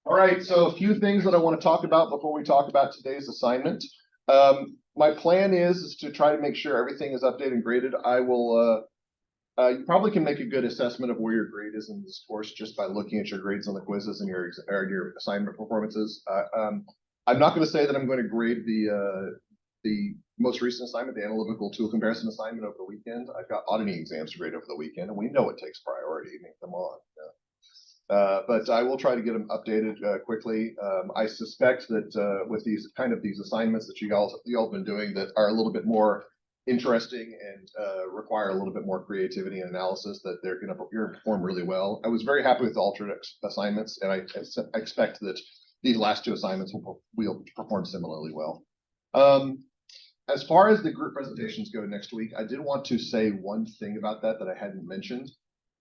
All right, so a few things that I want to talk about before we talk about today's assignment. My plan is to try to make sure everything is updated and graded. I will. You probably can make a good assessment of where your grade is in this course just by looking at your grades on the quizzes and your assignment performances. I'm not going to say that I'm going to grade the most recent assignment, the analytical tool comparison assignment over the weekend. I've got auditing exams to grade over the weekend, and we know it takes priority to make them on. But I will try to get them updated quickly. I suspect that with these assignments that you all have been doing that are a little bit more interesting and require a little bit more creativity and analysis, that you're going to perform really well. I was very happy with the alternate assignments, and I expect that these last two assignments will perform similarly well. As far as the group presentations go next week, I did want to say one thing about that I hadn't mentioned.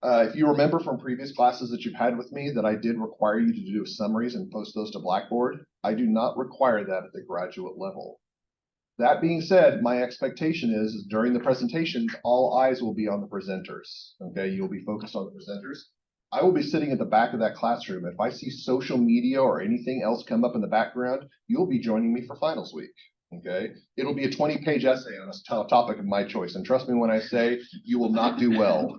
If you remember from previous classes that you've had with me that I did require you to do summaries and post those to Blackboard, I do not require that at the graduate level. That being said, my expectation is during the presentations, all eyes will be on the presenters. Okay, you'll be focused on the presenters. I will be sitting at the back of that classroom. If I see social media or anything else come up in the background, you'll be joining me for finals week. Okay, it'll be a 20-page essay on a topic of my choice, and trust me when I say you will not do well.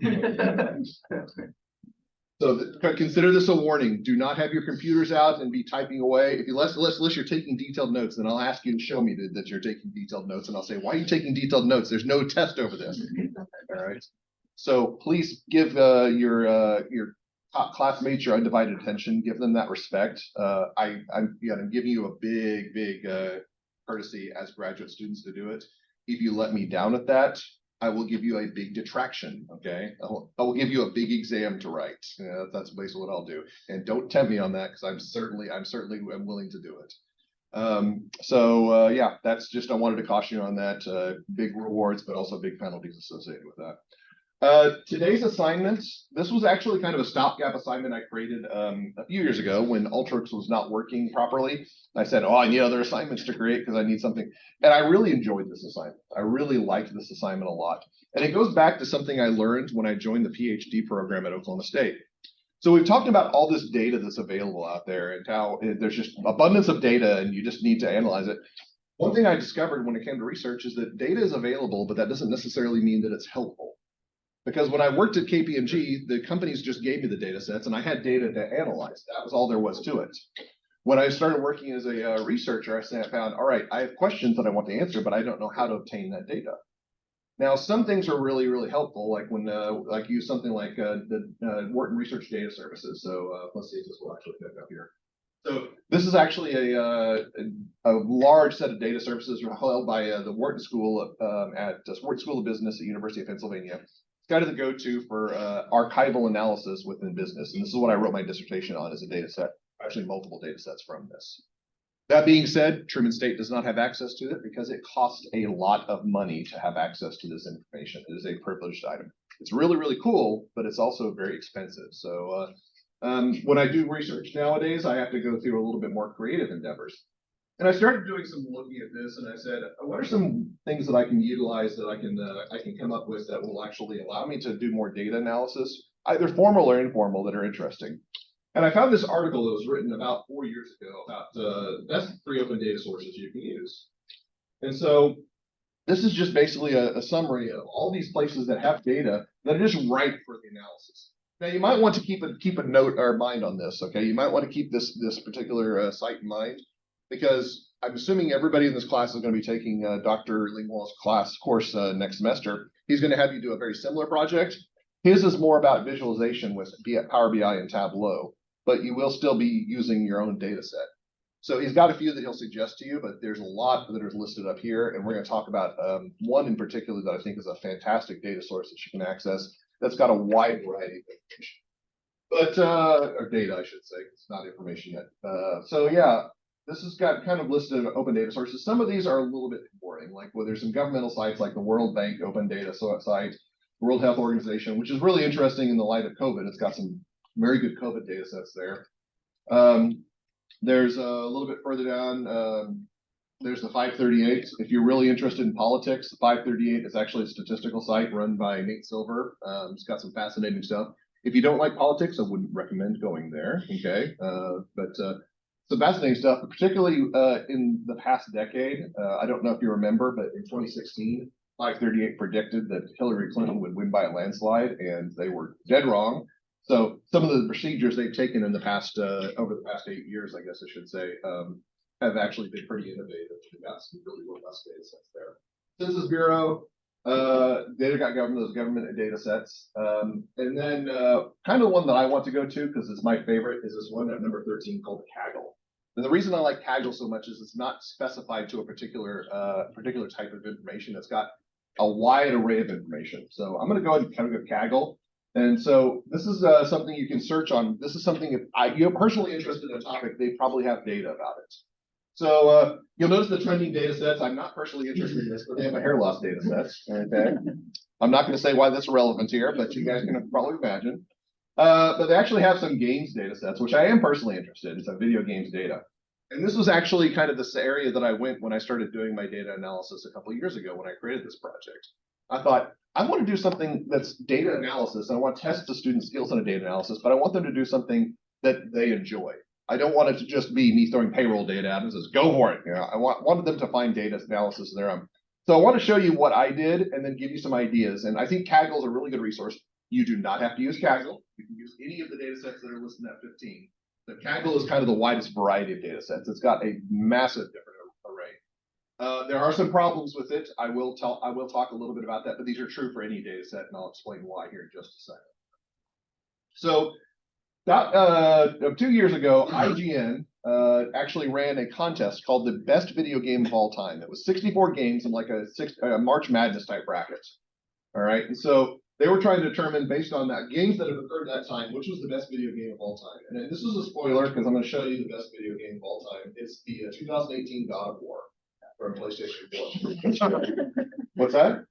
So consider this a warning. Do not have your computers out and be typing away. If you unless you're taking detailed notes, then I'll ask you to show me that you're taking detailed notes, and I'll say, why are you taking detailed notes? There's no test over this. All right. So please give your top classmates your undivided attention. Give them that respect. I'm giving you a big courtesy as graduate students to do it. If you let me down at that, I will give you a big detraction. Okay, I will give you a big exam to write. That's basically what I'll do. And don't tempt me on that, because I'm certainly willing to do it. Yeah, that's just, I wanted to caution you on that. Big rewards, but also big penalties associated with that. Today's assignment, this was actually kind of a stopgap assignment I created a few years ago when Ultrix was not working properly. I said, oh, I need other assignments to create because I need something. And I really enjoyed this assignment. I really liked this assignment a lot. And it goes back to something I learned when I joined the PhD program at Oklahoma State. So we've talked about all this data that's available out there and how there's just abundance of data and you just need to analyze it. One thing I discovered when it came to research is that data is available, but that doesn't necessarily mean that it's helpful. Because when I worked at KPMG, the companies just gave me the data sets and I had data to analyze. That was all there was to it. When I started working as a researcher, I found, all right, I have questions that I want to answer, but I don't know how to obtain that data. Now, some things are really, really helpful, like when use something like the Wharton Research Data Services. So let's see if this will actually pick up here. So this is actually a large set of data services held by the Wharton School at Wharton School of Business at University of Pennsylvania. Kind of the go-to for archival analysis within business. And this is what I wrote my dissertation on, as a data set, actually multiple data sets from this. That being said, Truman State does not have access to it because it costs a lot of money to have access to this information. It is a privileged item. It's really, really cool, but it's also very expensive. So when I do research nowadays, I have to go through a little bit more creative endeavors. And I started doing some looking at this, and I said, what are some things that I can utilize that I can come up with that will actually allow me to do more data analysis, either formal or informal, that are interesting? And I found this article that was written about 4 years ago about the best 3 open data sources you can use. And so this is just basically a summary of all these places that have data that are just ripe for the analysis. Now, you might want to keep a note or mind on this, okay? You might want to keep this particular site in mind, because I'm assuming everybody in this class is going to be taking Dr. Lingwall's course next semester. He's going to have you do a very similar project. His is more about visualization with Power BI and Tableau, but you will still be using your own data set. So he's got a few that he'll suggest to you, but there's a lot that are listed up here. And we're going to talk about one in particular that I think is a fantastic data source that you can access that's got a wide variety of information. But, or data, I should say. It's not information yet. So yeah. This has got kind of listed open data sources. Some of these are a little bit boring, like there's some governmental sites like the World Bank Open Data site, World Health Organization, which is really interesting in the light of COVID. It's got some very good COVID data sets there. There's a little bit further down, there's the 538. If you're really interested in politics, the 538 is actually a statistical site run by Nate Silver. It's got some fascinating stuff. If you don't like politics, I wouldn't recommend going there. Okay, but some fascinating stuff, particularly in the past decade. I don't know if you remember, but in 2016, 538 predicted that Hillary Clinton would win by a landslide, and they were dead wrong. So some of the procedures they've taken in the past, over the past 8 years, I guess I should say, have actually been pretty innovative. We've got some really robust data sets there. Census Bureau, those government data sets. And then kind of one that I want to go to because it's my favorite is this one at number 13 called Kaggle. And the reason I like Kaggle so much is it's not specified to a particular type of information. It's got a wide array of information. So I'm going to go ahead and kind of go Kaggle. And so this is something you can search on. This is something if you're personally interested in a topic, they probably have data about it. So you'll notice the trending data sets. I'm not personally interested in this, but they have a hair loss data sets. Okay. I'm not going to say why that's relevant here, but you guys can probably imagine. But they actually have some games data sets, which I am personally interested in, some video games data. And this was actually kind of this area that I went when I started doing my data analysis a couple of years ago when I created this project. I thought, I want to do something that's data analysis. I want to test the student skills in a data analysis, but I want them to do something that they enjoy. I don't want it to just be me throwing payroll data at them and says, go for it. You know, I wanted them to find data analysis of their own. So I want to show you what I did and then give you some ideas. And I think Kaggle is a really good resource. You do not have to use Kaggle. You can use any of the data sets that are listed at 15. But Kaggle is kind of the widest variety of data sets. It's got a massive different array. There are some problems with it. I will talk a little bit about that, but these are true for any data set, and I'll explain why here in just a second. So about 2 years ago, IGN actually ran a contest called the Best Video Game of All Time. It was 64 games in like a March Madness type bracket. All right, and so they were trying to determine, based on that, games that have occurred at that time, which was the best video game of all time. And this is a spoiler because I'm going to show you the best video game of all time. It's the 2018 God of War from PlayStation 4. What's that?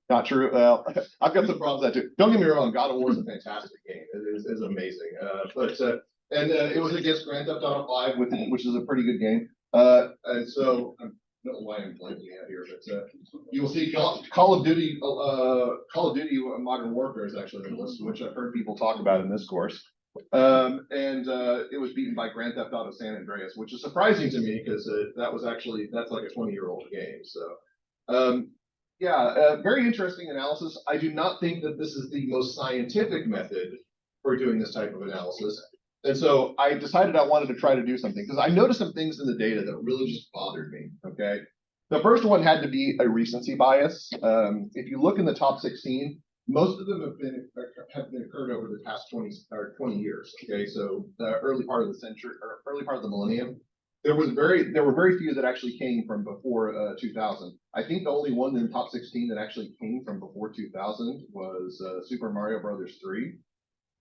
Not true. Well, I've got some problems with that too. Don't get me wrong, God of War is a fantastic game. It is amazing. It was against Grand Theft Auto 5, which is a pretty good game. And so I don't know why I'm blanking out here, but you will see Call of Duty Modern Warfare is actually on the list, which I've heard people talk about in this course. It was beaten by Grand Theft Auto San Andreas, which is surprising to me because that's like a 20-year-old game. So very interesting analysis. I do not think that this is the most scientific method for doing this type of analysis. And so I decided I wanted to try to do something because I noticed some things in the data that really just bothered me, okay? The first one had to be a recency bias. If you look in the top 16, most of them have been occurred over the past 20 years, okay? So the early part of the century, or early part of the millennium, there were very few that actually came from before 2000. I think the only one in the top 16 that actually came from before 2000 was Super Mario Brothers 3.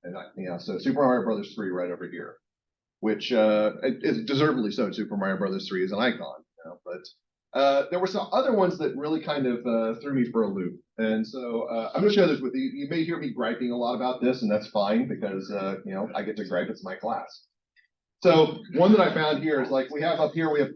And so Super Mario Brothers 3 right over here, which is deservedly so. Super Mario Brothers 3 is an icon, but there were some other ones that really kind of threw me for a loop. And so I'm going to share this with you. You may hear me griping a lot about this, and that's fine because I get to gripe. It's my class. So one that I found here is like we have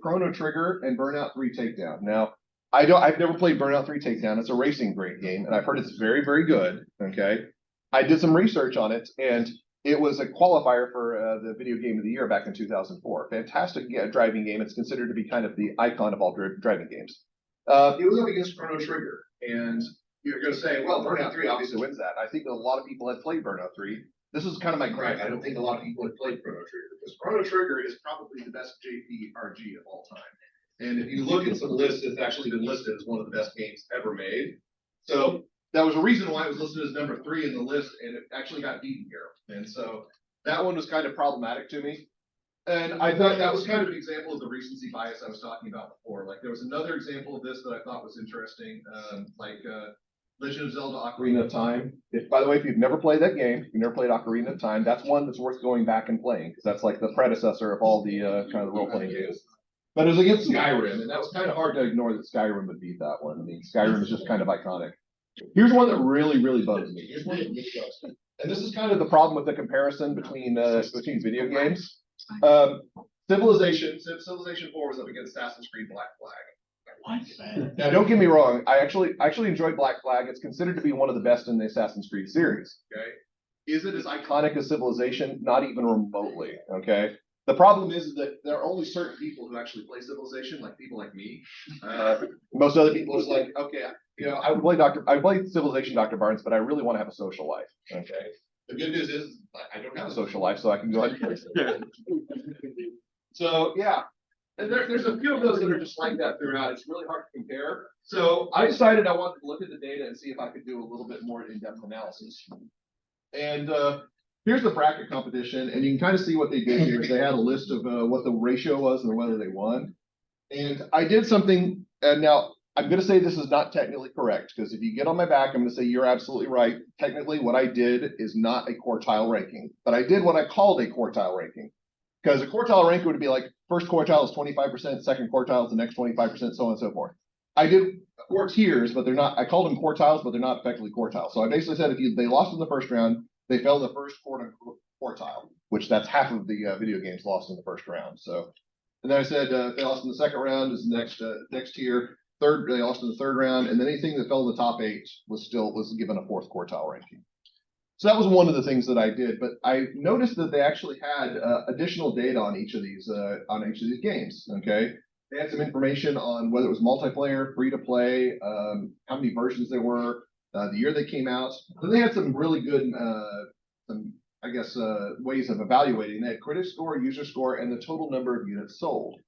Chrono Trigger and Burnout 3 Takedown. Now I've never played Burnout 3 Takedown. It's a racing great game, and I've heard it's very, very good. Okay. I did some research on it, and it was a qualifier for the Video Game of the Year back in 2004. Fantastic driving game. It's considered to be kind of the icon of all driving games. It was up against Chrono Trigger, and you're going to say, well, Burnout 3 obviously wins that. I think that a lot of people had played Burnout 3. This is kind of my gripe. I don't think a lot of people had played Chrono Trigger, because Chrono Trigger is probably the best JRPG of all time. And if you look at some lists, it's actually been listed as one of the best games ever made. So that was a reason why it was listed as number 3 in the list, and it actually got beaten here. And so that one was kind of problematic to me. And I thought that was kind of an example of the recency bias I was talking about before. Like there was another example of this that I thought was interesting, Legend of Zelda Ocarina of Time. By the way, if you've never played that game, you've never played Ocarina of Time, that's one that's worth going back and playing, because that's like the predecessor of all the kind of the role-playing games. But it was against Skyrim, and that was kind of hard to ignore that Skyrim would beat that one. I mean, Skyrim is just kind of iconic. Here's one that really, really bugs me. Here's one that really bugs me. And this is kind of the problem with the comparison between video games. Civilization 4 was up against Assassin's Creed Black Flag. What? Now, don't get me wrong. I actually enjoyed Black Flag. It's considered to be one of the best in the Assassin's Creed series. Okay. Is it as iconic as Civilization? Not even remotely, okay? The problem is that there are only certain people who actually play Civilization, like people like me. Most other people is like, okay, I would play I play Civilization, Dr. Barnes, but I really want to have a social life, okay? The good news is I don't have a social life, so I can go ahead and play Civilization. So yeah, and there's a few of those that are just like that throughout. It's really hard to compare. So I decided I wanted to look at the data and see if I could do a little bit more in-depth analysis. And here's the bracket competition, and you can kind of see what they did here. They had a list of what the ratio was and whether they won. And I did something, and now I'm going to say this is not technically correct, because if you get on my back, I'm going to say you're absolutely right. Technically, what I did is not a quartile ranking, but I did what I called a quartile ranking. Because a quartile ranking would be like, first quartile is 25%, second quartile is the next 25%, so on and so forth. I did 4 tiers, but they're not, I called them quartiles, but they're not effectively quartiles. So I basically said if they lost in the first round, they fell in the first quartile, which that's half of the video games lost in the first round. So, and then I said if they lost in the second round is the next tier. Third, they lost in the third round, and then anything that fell in the top 8 was given a 4th quartile ranking. So that was one of the things that I did, but I noticed that they actually had additional data on each of these games. Okay, they had some information on whether it was multiplayer, free to play, how many versions there were, the year they came out. Then they had some really good, ways of evaluating. They had critic score, user score, and the total number of units sold.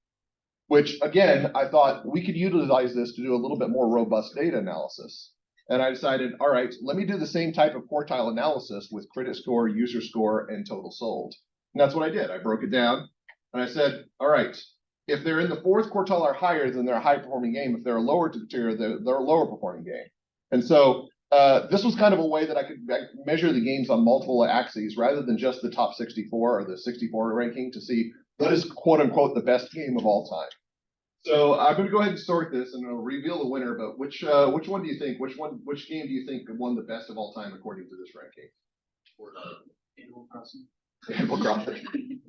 Which again, I thought we could utilize this to do a little bit more robust data analysis. And I decided, all right, let me do the same type of quartile analysis with critic score, user score, and total sold. And that's what I did. I broke it down and I said, all right, if they're in the 4th quartile or higher, then they're a high performing game. If they're a lower tier, they're a lower performing game. And so this was kind of a way that I could measure the games on multiple axes rather than just the top 64 or the 64 ranking to see what is quote unquote the best game of all time. So I'm going to go ahead and sort this, and it'll reveal the winner. But which one do you think? Which game do you think won the best of all time according to this ranking? Animal Crossing. Animal Crossing.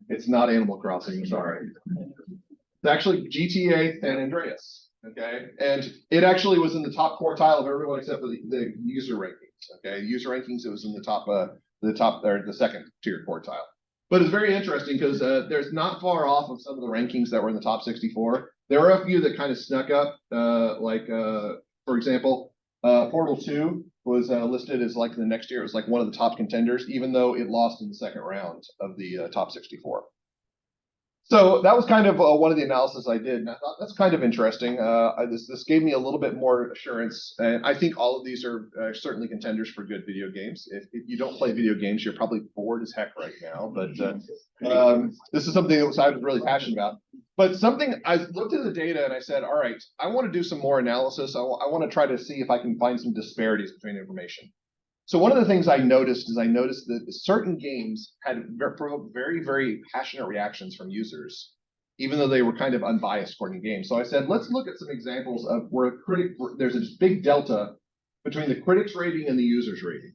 It's not Animal Crossing. Sorry. It's actually GTA San Andreas. Okay, and it actually was in the top quartile of everyone except for the user rankings. Okay, user rankings, it was in the top or the second tier quartile. But it's very interesting because there's not far off of some of the rankings that were in the top 64. There are a few that kind of snuck up, for example, Portal 2 was listed as like the next year. It was like one of the top contenders, even though it lost in the second round of the top 64. So that was kind of one of the analysis I did, and I thought that's kind of interesting. This gave me a little bit more assurance, and I think all of these are certainly contenders for good video games. If you don't play video games, you're probably bored as heck right now, but this is something that I was really passionate about. But something, I looked at the data and I said, all right, I want to do some more analysis. I want to try to see if I can find some disparities between information. So one of the things I noticed that certain games had provoked very, very passionate reactions from users, even though they were kind of unbiased according to games. So I said, let's look at some examples of where there's a big delta between the critics rating and the users rating.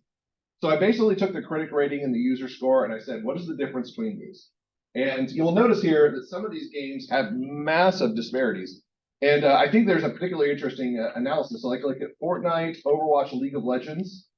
So I basically took the critic rating and the user score, and I said, what is the difference between these? And you'll notice here that some of these games have massive disparities. And I think there's a particularly interesting analysis. So like at Fortnite, Overwatch, League of Legends.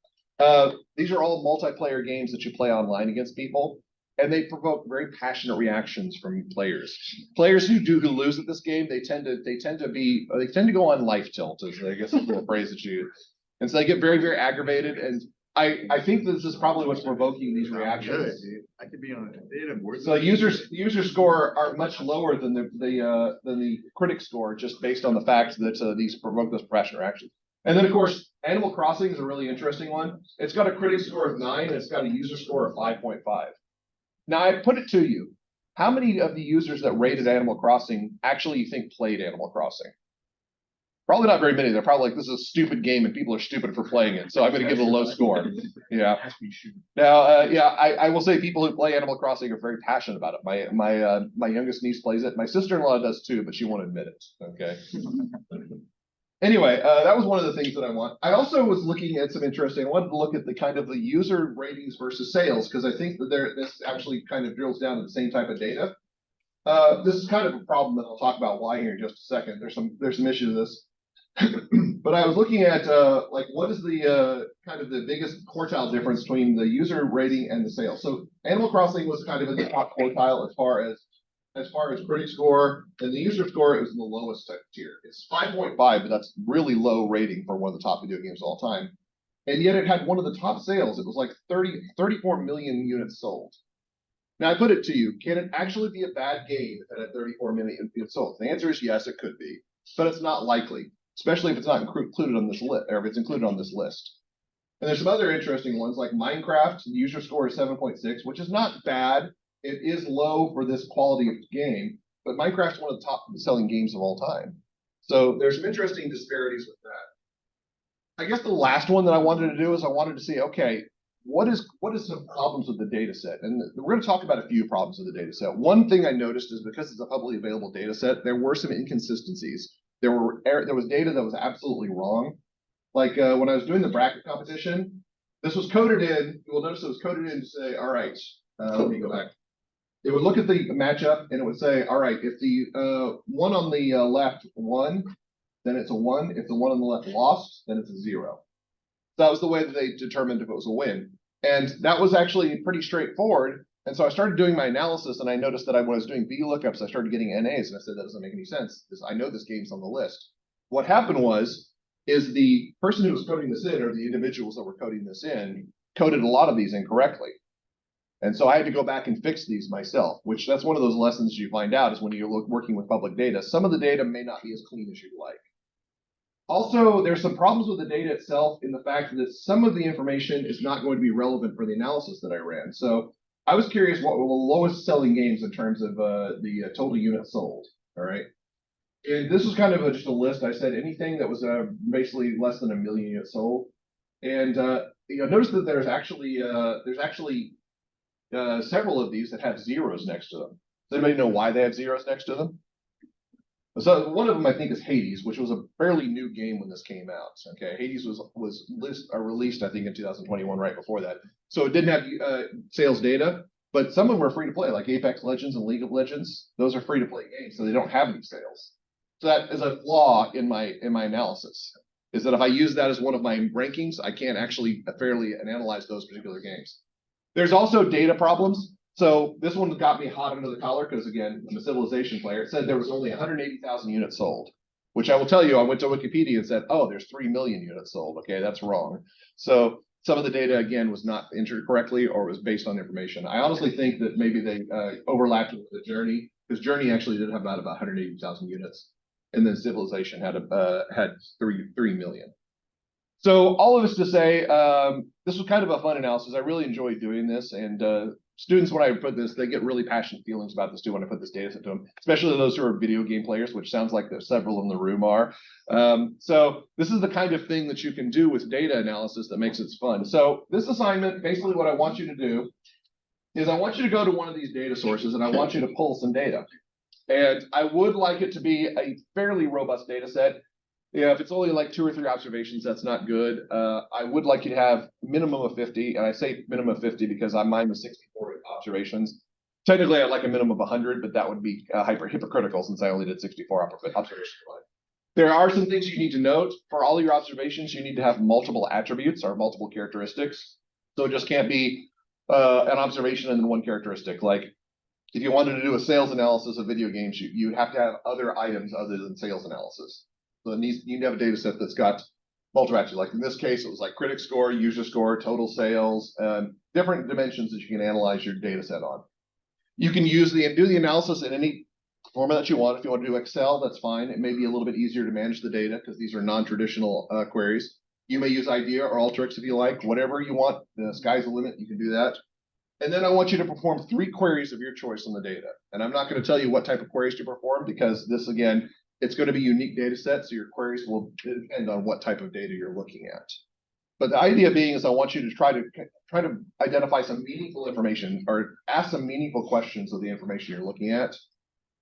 These are all multiplayer games that you play online against people, and they provoke very passionate reactions from players. Players who lose at this game, they tend to go on life tilt, is I guess is the phrase that you use. And so they get very, very aggravated. And I think this is probably what's provoking these reactions. I could be on a data board. So user score are much lower than the critic score, just based on the fact that these provoke those passionate reactions. And then, of course, Animal Crossing is a really interesting one. It's got a critic score of 9, and it's got a user score of 5.5. Now, I put it to you, how many of the users that rated Animal Crossing actually you think played Animal Crossing? Probably not very many. They're probably like, this is a stupid game, and people are stupid for playing it, so I'm going to give it a low score. Yeah. Now, I will say people who play Animal Crossing are very passionate about it. My youngest niece plays it. My sister-in-law does too, but she won't admit it. Okay. Anyway, that was one of the things that I want. I also was looking at some interesting. I wanted to look at the kind of the user ratings versus sales, because I think that this actually kind of drills down to the same type of data. This is kind of a problem that I'll talk about why here in just a second. There's some issues with this. But I was looking at like what is the kind of the biggest quartile difference between the user rating and the sales. So Animal Crossing was kind of in the top quartile as far as critic score, and the user score is in the lowest tier. It's 5.5, but that's really low rating for one of the top video games of all time. And yet it had one of the top sales. It was like 34 million units sold. Now I put it to you, can it actually be a bad game if it had 34 million units sold? The answer is yes, it could be, but it's not likely, especially if it's not included on this list, or if it's included on this list. And there's some other interesting ones like Minecraft. The user score is 7.6, which is not bad. It is low for this quality of game, but Minecraft's one of the top selling games of all time. So there's some interesting disparities with that. I guess the last one that I wanted to do is I wanted to see, okay, what is some problems with the data set? And we're going to talk about a few problems with the data set. One thing I noticed is because it's a publicly available data set, there were some inconsistencies. There was data that was absolutely wrong. Like when I was doing the bracket competition, this was coded in. You will notice it was coded in to say, all right, let me go back. It would look at the matchup and it would say, all right, if the one on the left won, then it's a 1. If the one on the left lost, then it's a 0. That was the way that they determined if it was a win. And that was actually pretty straightforward. And so I started doing my analysis and I noticed that when I was doing VLOOKUPs, I started getting NAs and I said, that doesn't make any sense because I know this game's on the list. What happened is the person who was coding this in, or the individuals that were coding this in, coded a lot of these incorrectly. And so I had to go back and fix these myself, which that's one of those lessons you find out is when you're working with public data, some of the data may not be as clean as you'd like. Also, there's some problems with the data itself in the fact that some of the information is not going to be relevant for the analysis that I ran. So I was curious what were the lowest selling games in terms of the total units sold, all right? And this was kind of just a list. I said anything that was basically less than 1 million units sold. And notice that there's actually several of these that have zeros next to them. Does anybody know why they have zeros next to them? So one of them I think is Hades, which was a fairly new game when this came out. Okay, Hades was released I think in 2021, right before that. So it didn't have sales data, but some of them are free to play, like Apex Legends and League of Legends. Those are free to play games, so they don't have any sales. So that is a flaw in my analysis. Is that if I use that as one of my rankings, I can't actually fairly analyze those particular games. There's also data problems. So this one got me hot under the collar because, again, I'm a Civilization player. It said there was only 180,000 units sold, which I will tell you, I went to Wikipedia and said, oh, there's 3 million units sold. Okay, that's wrong. So some of the data, again, was not entered correctly or was based on information. I honestly think that maybe they overlapped with the Journey, because Journey actually did have about 180,000 units. And then Civilization had 3 million. So all of this to say, this was kind of a fun analysis. I really enjoyed doing this, and students, when I put this, they get really passionate feelings about this too when I put this data set to them, especially those who are video game players, which sounds like there's several in the room are. So this is the kind of thing that you can do with data analysis that makes it fun. So this assignment, basically what I want you to do is I want you to go to one of these data sources and I want you to pull some data. And I would like it to be a fairly robust data set. Yeah, if it's only like 2 or 3 observations, that's not good. I would like you to have minimum of 50, and I say minimum of 50 because mine was 64 observations. Technically, I'd like a minimum of 100, but that would be hypocritical since I only did 64 observations. There are some things you need to note. For all your observations, you need to have multiple attributes or multiple characteristics. So it just can't be an observation and then one characteristic. Like if you wanted to do a sales analysis of video games, you have to have other items other than sales analysis. So you need to have a data set that's got multiple attributes. Like in this case, it was like critic score, user score, total sales, different dimensions that you can analyze your data set on. You can do the analysis in any format that you want. If you want to do Excel, that's fine. It may be a little bit easier to manage the data because these are non-traditional queries. You may use IDEA or Alteryx if you like. Whatever you want, the sky's the limit. You can do that. And then I want you to perform 3 queries of your choice on the data. And I'm not going to tell you what type of queries to perform because this, again, it's going to be a unique data set, so your queries will depend on what type of data you're looking at. But the idea being is I want you to try to identify some meaningful information or ask some meaningful questions of the information you're looking at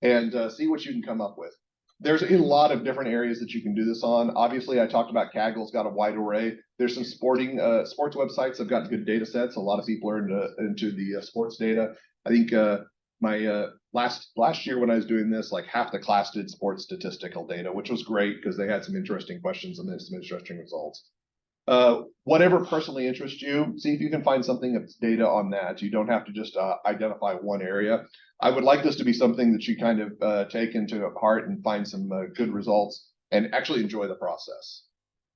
and see what you can come up with. There's a lot of different areas that you can do this on. Obviously, I talked about Kaggle's got a wide array. There's some sports websites that have got good data sets. A lot of people are into the sports data. I think my last year when I was doing this, like half the class did sports statistical data, which was great because they had some interesting questions and then some interesting results. Whatever personally interests you, see if you can find something that's data on that. You don't have to just identify one area. I would like this to be something that you kind of take into heart and find some good results and actually enjoy the process.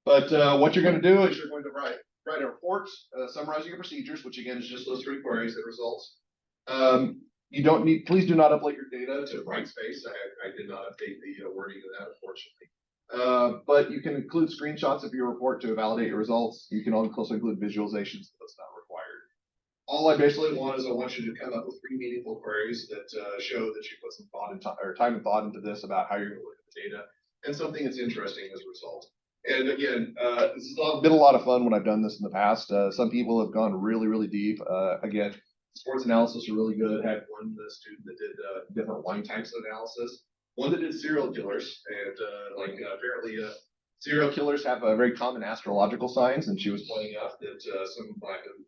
But what you're going to do is you're going to write a report summarizing your procedures, which again is just those 3 queries and results. You don't need, please do not upload your data to Brightspace. I did not update the wording of that, unfortunately. But you can include screenshots of your report to validate your results. You can also include visualizations, but that's not required. All I basically want is I want you to come up with 3 meaningful queries that show that you put some thought and time and thought into this about how you're going to look at the data and something that's interesting as a result. And again, this has been a lot of fun when I've done this in the past. Some people have gone really, really deep. Again, sports analysis are really good. I had one student that did different wine types of analysis. One that did serial killers, and apparently serial killers have a very common astrological signs, and she was pointing out that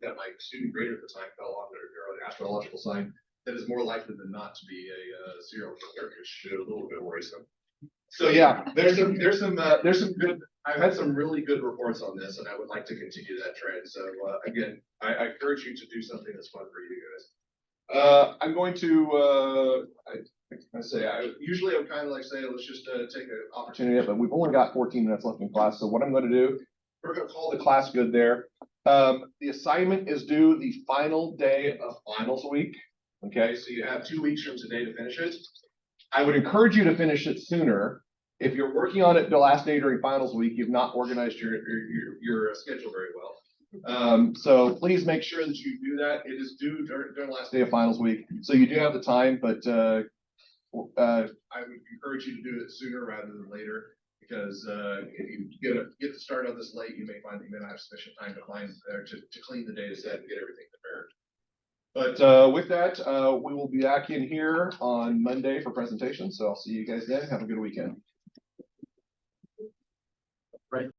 that my student grader at the time fell on their astrological sign that is more likely than not to be a serial killer, which is a little bit worrisome. So yeah, there's some good. I've had some really good reports on this, and I would like to continue that trend. So again, I encourage you to do something that's fun for you guys. I'm going to. Usually I'm kind of like saying, let's just take an opportunity, but we've only got 14 minutes left in class. So what I'm going to do, we're going to call the class good there. The assignment is due the final day of finals week. Okay, so you have 2 weeks from today to finish it. I would encourage you to finish it sooner. If you're working on it the last day during finals week, you've not organized your schedule very well. So please make sure that you do that. It is due during the last day of finals week. So you do have the time, but I would encourage you to do it sooner rather than later, because if you get to start on this late, you may find that you may not have sufficient time to clean the data set and get everything prepared. But with that, we will be back in here on Monday for presentations. So I'll see you guys then. Have a good weekend.